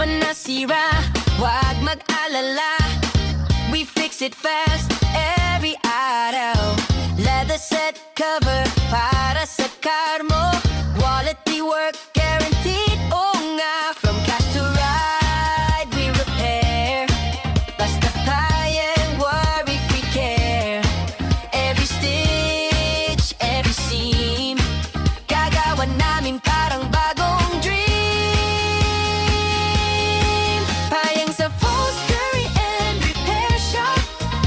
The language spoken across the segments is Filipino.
pa nasira, wag mag-alala. We fix it fast every araw. Leather set cover para sa car mo. Quality work guaranteed, oo nga. From cash to ride, we repair. Basta kayang worry-free care. Every stitch, every seam, gagawa namin parang bagong dream. Payang sa upholstery and repair shop.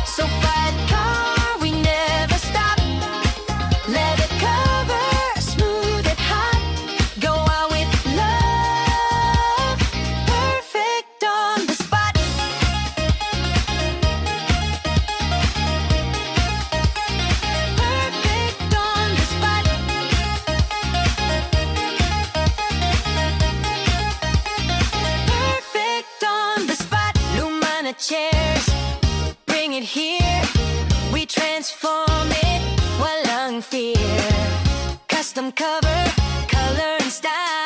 So fight car, we never stop. Leather cover, smooth and hot. Go out with love, perfect on the spot. Perfect on the spot. Perfect on the spot. Luma na chairs, bring it here. We transform it, walang fear. Custom cover, color and style.